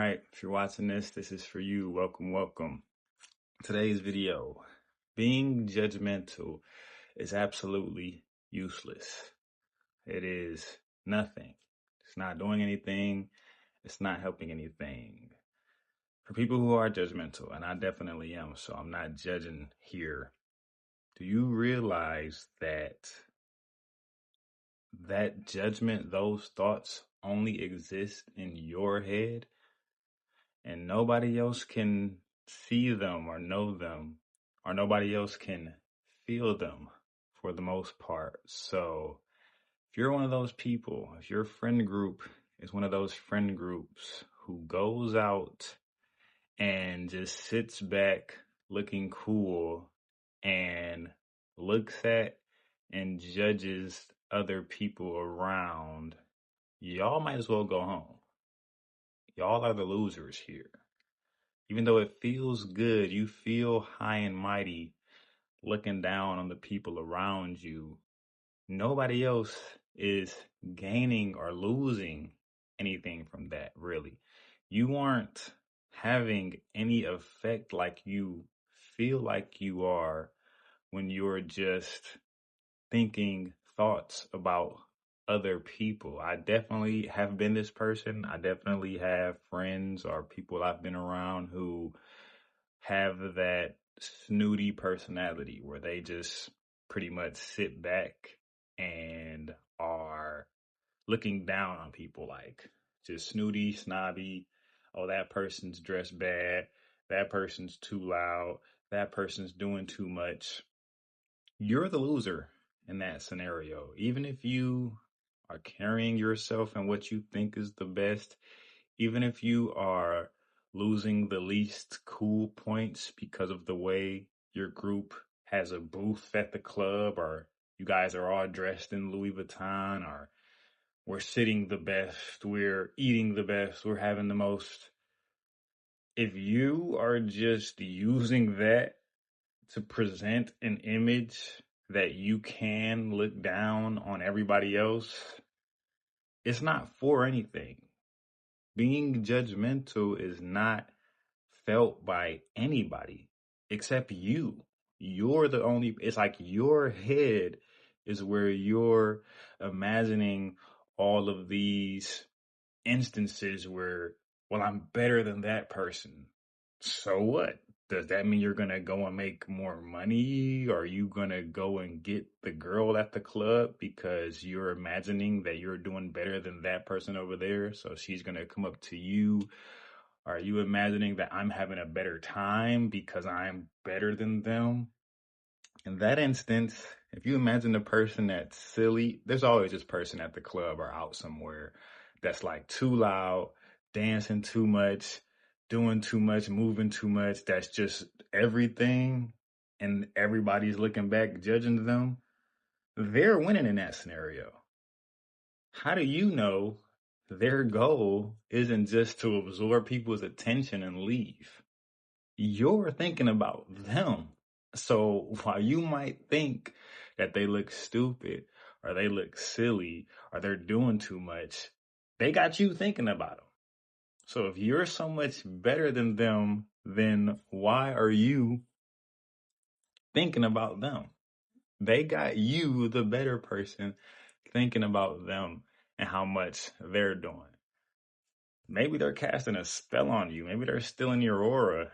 right, if you're watching this is for you. Welcome. Today's video, being judgmental is absolutely useless. It is nothing. It's not doing anything. It's not helping anything. For people who are judgmental, and I definitely am, so I'm not judging here. Do you realize that judgment, those thoughts only exist in your head? And nobody else can see them or know them, or nobody else can feel them for the most part. So if you're one of those people, if your friend group is one of those friend groups who goes out and just sits back looking cool and looks at and judges other people around, y'all might as well go home. Y'all are the losers here. Even though it feels good, you feel high and mighty looking down on the people around you. Nobody else is gaining or losing anything from that, really. You aren't having any effect like you feel like you are when you're just thinking thoughts about other people. I definitely have been this person. I definitely have friends or people I've been around who have that snooty personality where they just pretty much sit back and are looking down on people, like just snooty, snobby. Oh, that person's dressed bad. That person's too loud. That person's doing too much. You're the loser in that scenario. Even if you are carrying yourself and what you think is the best, even if you are losing the least cool points because of the way your group has a booth at the club, or you guys are all dressed in Louis Vuitton, or we're sitting the best, we're eating the best, we're having the most. If you are just using that to present an image that you can look down on everybody else, it's not for anything. Being judgmental is not felt by anybody except you. You're the only, it's like your head is where you're imagining all of these instances where, well, I'm better than that person. So what? Does that mean you're going to go and make more money? Are you going to go and get the girl at the club because you're imagining that you're doing better than that person over there? So she's going to come up to you. Are you imagining that I'm having a better time because I'm better than them? In that instance, if you imagine a person that's silly, there's always this person at the club or out somewhere that's like too loud, dancing too much, doing too much, moving too much. That's just everything. And everybody's looking back, judging them. They're winning in that scenario. How do you know their goal isn't just to absorb people's attention and leave? You're thinking about them. So while you might think that they look stupid or they look silly or they're doing too much, they got you thinking about them. So if you're so much better than them, then why are you thinking about them? They got you, the better person, thinking about them and how much they're doing. Maybe they're casting a spell on you. Maybe they're stealing your aura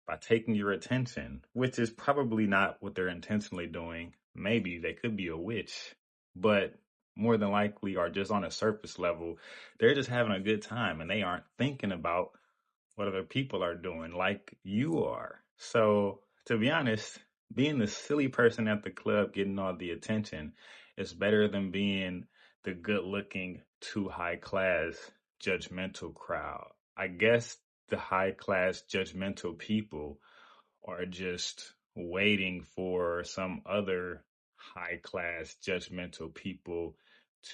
by taking your attention, which is probably not what they're intentionally doing. Maybe they could be a witch, but more than likely are just on a surface level. They're just having a good time and they aren't thinking about what other people are doing like you are. So to be honest, being the silly person at the club getting all the attention is better than being the good looking, too high class, judgmental crowd. I guess the high class, judgmental people are just waiting for some other high class, judgmental people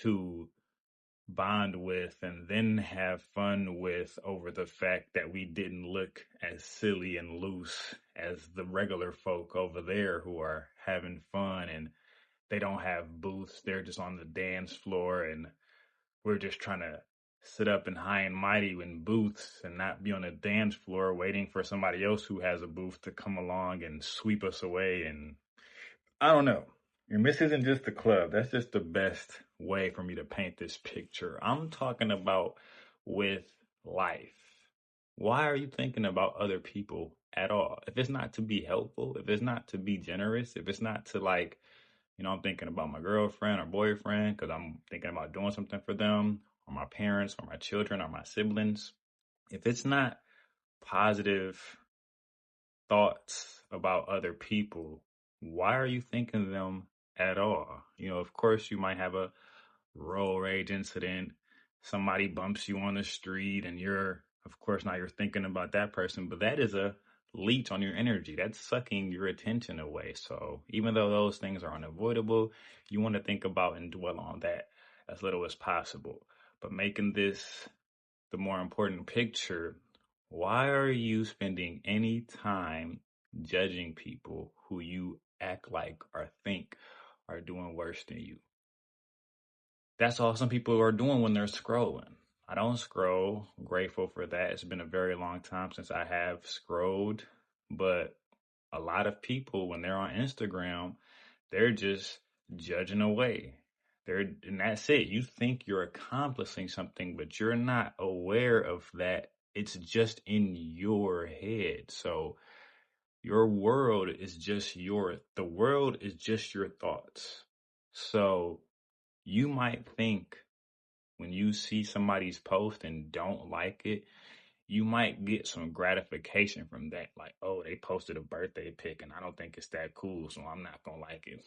to bond with and then have fun with over the fact that we didn't look as silly and loose as the regular folk over there who are having fun and they don't have booths. They're just on the dance floor and we're just trying to sit up and high and mighty in booths and not be on the dance floor waiting for somebody else who has a booth to come along and sweep us away. And I don't know. And this isn't just the club. That's just the best way for me to paint this picture. I'm talking about with life. Why are you thinking about other people at all? If it's not to be helpful, if it's not to be generous, if it's not to like, I'm thinking about my girlfriend or boyfriend because I'm thinking about doing something for them or my parents or my children or my siblings. If it's not positive thoughts about other people, why are you thinking them at all? Of course, you might have a road rage incident. Somebody bumps you on the street and of course, now you're thinking about that person, but that is a leech on your energy. That's sucking your attention away. So even though those things are unavoidable, you want to think about and dwell on that as little as possible. But making this the more important picture, why are you spending any time judging people who you act like or think are doing worse than you? That's all some people are doing when they're scrolling. I don't scroll. I'm grateful for that. It's been a very long time since I have scrolled, but a lot of people, when they're on Instagram, they're just judging away. And that's it. You think you're accomplishing something, but you're not aware of that. It's just in your head. So your world is just the world is just your thoughts. So you might think when you see somebody's post and don't like it, you might get some gratification from that. Like, oh, they posted a birthday pic and I don't think it's that cool, so I'm not going to like it.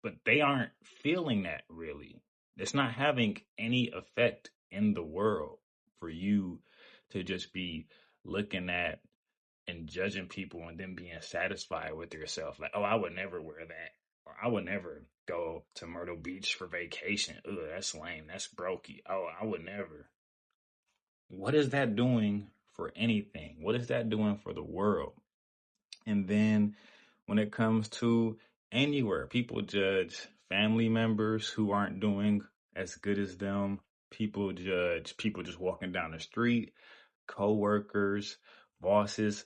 But they aren't feeling that really. It's not having any effect in the world for you to just be looking at and judging people and then being satisfied with yourself. Like, oh, I would never wear that. Or I would never go to Myrtle Beach for vacation. Ugh, that's lame. That's brokey. Oh, I would never. What is that doing for anything? What is that doing for the world? And then when it comes to anywhere, people judge family members who aren't doing as good as them. People judge people just walking down the street, co-workers, bosses.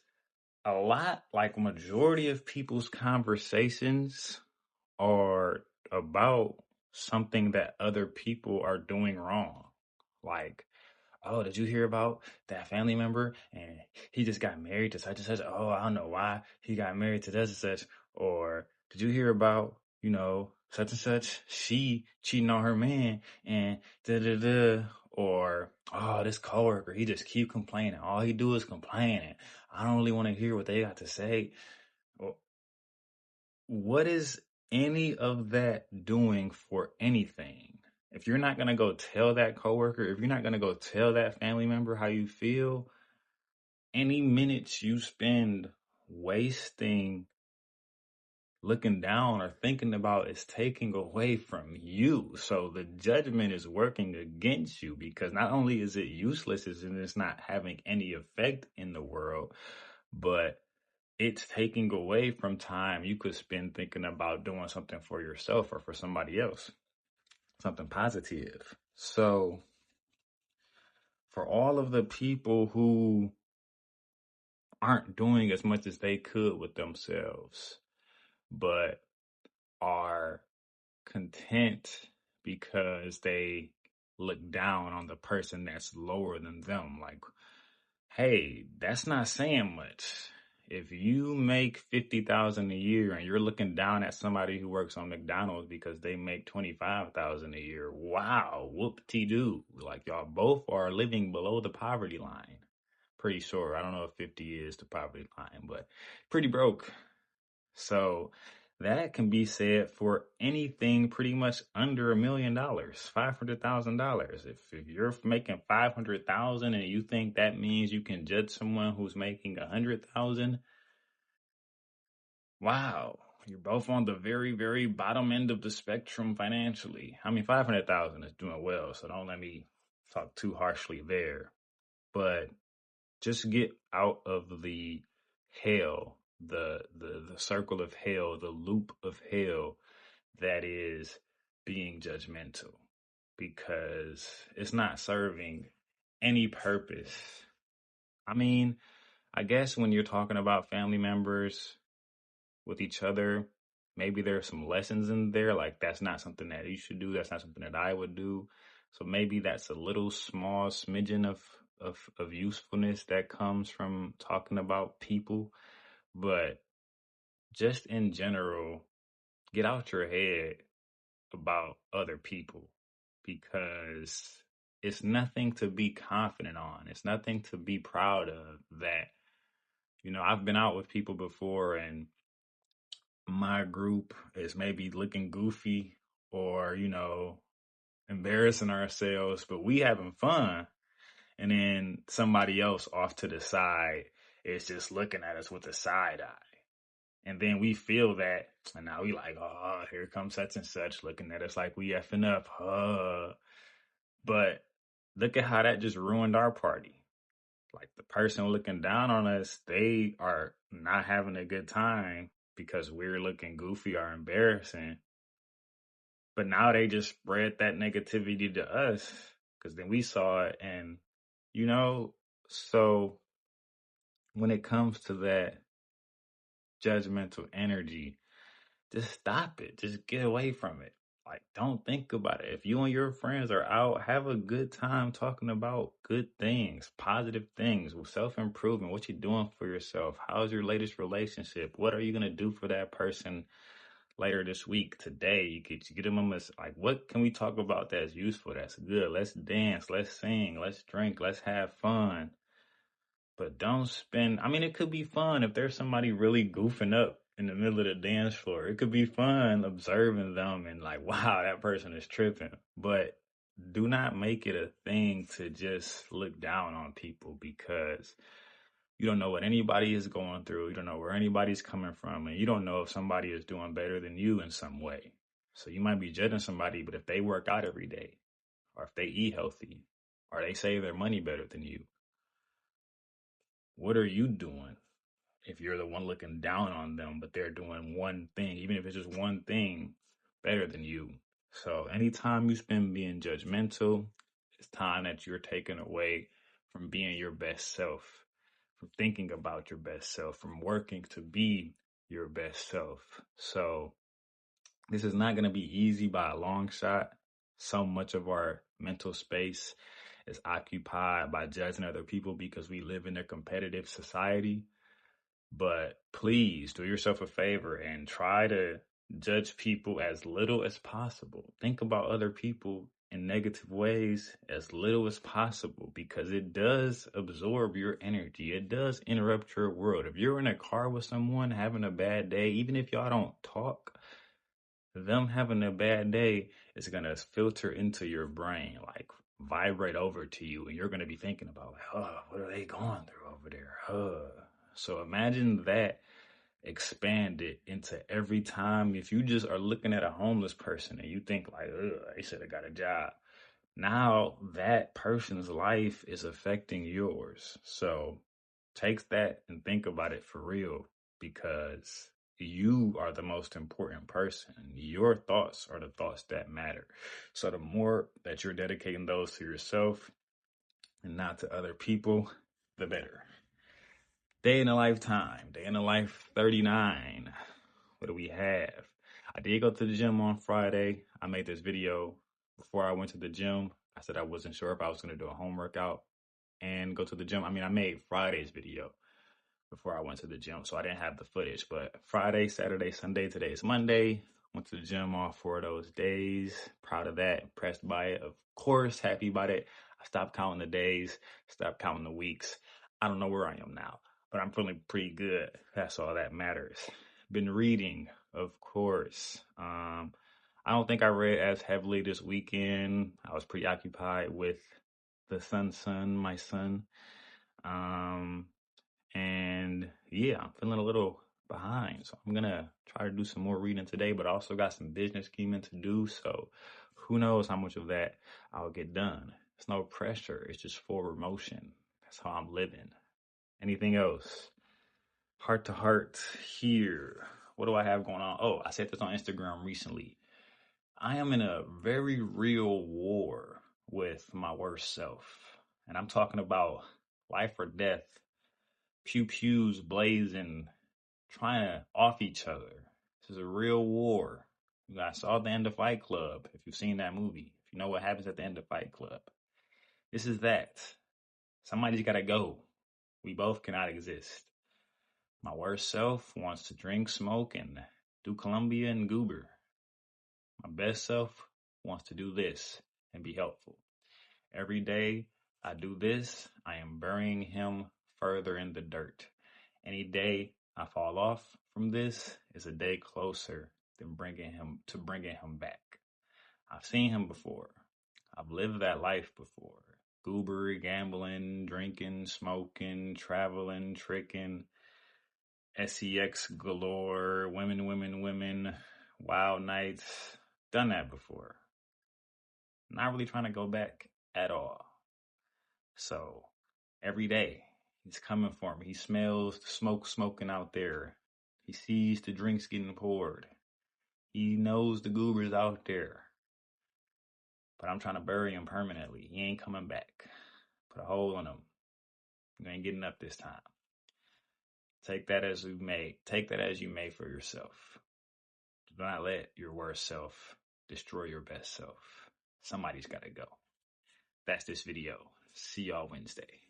A lot, like majority of people's conversations are about something that other people are doing wrong. Like, oh, did you hear about that family member? And he just got married to such and such. Oh, I don't know why he got married to such and such. Or did you hear about, such and such? She cheating on her man and da da da. Or, oh, this coworker, he just keep complaining. All he do is complaining. I don't really want to hear what they got to say. What is any of that doing for anything? If you're not going to go tell that coworker, if you're not going to go tell that family member how you feel, any minutes you spend wasting looking down or thinking about is taking away from you. So the judgment is working against you because not only is it useless and it's not having any effect in the world, but it's taking away from time you could spend thinking about doing something for yourself or for somebody else, something positive. So for all of the people who aren't doing as much as they could with themselves, but are content because they look down on the person that's lower than them, like, hey, that's not saying much. If you make $50,000 a year and you're looking down at somebody who works on McDonald's because they make $25,000 a year, wow, whoop-de-doo. Like y'all both are living below the poverty line. Pretty sure. I don't know if 50 is the poverty line, but pretty broke. So that can be said for anything pretty much under $1 million, $500,000. If you're making 500,000 and you think that means you can judge someone who's making 100,000, wow, you're both on the very, very bottom end of the spectrum financially. I mean, 500,000 is doing well, so don't let me talk too harshly there. But just get out of the hell, the circle of hell, the loop of hell that is being judgmental. because it's not serving any purpose. I mean, I guess when you're talking about family members with each other, maybe there's some lessons in there. Like, that's not something that you should do. That's not something that I would do. So maybe that's a little small smidgen of usefulness that comes from talking about people. But just in general, get out your head about other people, because it's nothing to be confident on. It's nothing to be proud of. That, I've been out with people before, and my group is maybe looking goofy or, embarrassing ourselves, but we having fun. And then somebody else off to the side is just looking at us with a side eye. And then we feel that, and now we like, oh, here comes such and such looking at us like we effing up. But look at how that just ruined our party. Like, the person looking down on us, they are not having a good time because we're looking goofy or embarrassing. But now they just spread that negativity to us because then we saw it. And, so when it comes to that judgmental energy, just stop it. Just get away from it. Like, don't think about it. If you and your friends are out, have a good time talking about good things, positive things, self-improvement, what you're doing for yourself. How's your latest relationship? What are you going to do for that person later this week, today? You get them a like, what can we talk about that's useful, that's good? Let's dance, let's sing, let's drink, let's have fun. But don't spend, it could be fun if there's somebody really goofing up in the middle of the dance floor. It could be fun observing them and like, wow, that person is tripping. But do not make it a thing to just look down on people, because you don't know what anybody is going through. You don't know where anybody's coming from. And you don't know if somebody is doing better than you in some way. So you might be judging somebody, but if they work out every day, or if they eat healthy, or they save their money better than you, what are you doing if you're the one looking down on them, but they're doing one thing, even if it's just one thing, better than you? So anytime you spend being judgmental, it's time that you're taken away from being your best self, from thinking about your best self, from working to be your best self. So this is not going to be easy by a long shot. So much of our mental space is occupied by judging other people because we live in a competitive society. But please do yourself a favor and try to judge people as little as possible. Think about other people in negative ways as little as possible, because it does absorb your energy. It does interrupt your world. If you're in a car with someone having a bad day, even if y'all don't talk, them having a bad day is going to filter into your brain, like vibrate over to you. And you're going to be thinking about, what are they going through over there? So imagine that expanded into every time. If you just are looking at a homeless person and you think like, they should have got a job. Now that person's life is affecting yours. So take that and think about it for real, because you are the most important person. Your thoughts are the thoughts that matter. So the more that you're dedicating those to yourself and not to other people, the better. Day in a lifetime, day in a life 39. What do we have? I did go to the gym on Friday. I made this video before I went to the gym. I said I wasn't sure if I was going to do a home workout and go to the gym. I made Friday's video before I went to the gym, so I didn't have the footage. But Friday, Saturday, Sunday, today is Monday. Went to the gym all 4 of those days. Proud of that, impressed by it. Of course, happy about it. I stopped counting the days, stopped counting the weeks. I don't know where I am now, but I'm feeling pretty good. That's all that matters. Been reading, of course. I don't think I read as heavily this weekend. I was preoccupied with the my son. And yeah, I'm feeling a little behind. So I'm going to try to do some more reading today, but I also got some business scheming to do. So who knows how much of that I'll get done. It's no pressure. It's just forward motion. That's how I'm living. Anything else? Heart to heart here. What do I have going on? Oh, I said this on Instagram recently. I am in a very real war with my worst self. And I'm talking about life or death, pew pews blazing, trying to off each other. This is a real war. You guys saw the end of Fight Club. If you've seen that movie, if you know what happens at the end of Fight Club, this is that. Somebody's got to go. We both cannot exist. My worst self wants to drink, smoke, and do Columbia and Goober. My best self wants to do this and be helpful. Every day I do this, I am burying him further in the dirt. Any day I fall off from this is a day closer than bringing him back. I've seen him before. I've lived that life before. Goober, gambling, drinking, smoking, traveling, tricking, sex galore, women, wild nights. Done that before. Not really trying to go back at all. So every day he's coming for me. He smells the smoke smoking out there. He sees the drinks getting poured. He knows the goobers out there. But I'm trying to bury him permanently. He ain't coming back. Put a hole in him. You ain't getting up this time. Take that as you may. Take that as you may for yourself. Do not let your worst self destroy your best self. Somebody's got to go. That's this video. See y'all Wednesday.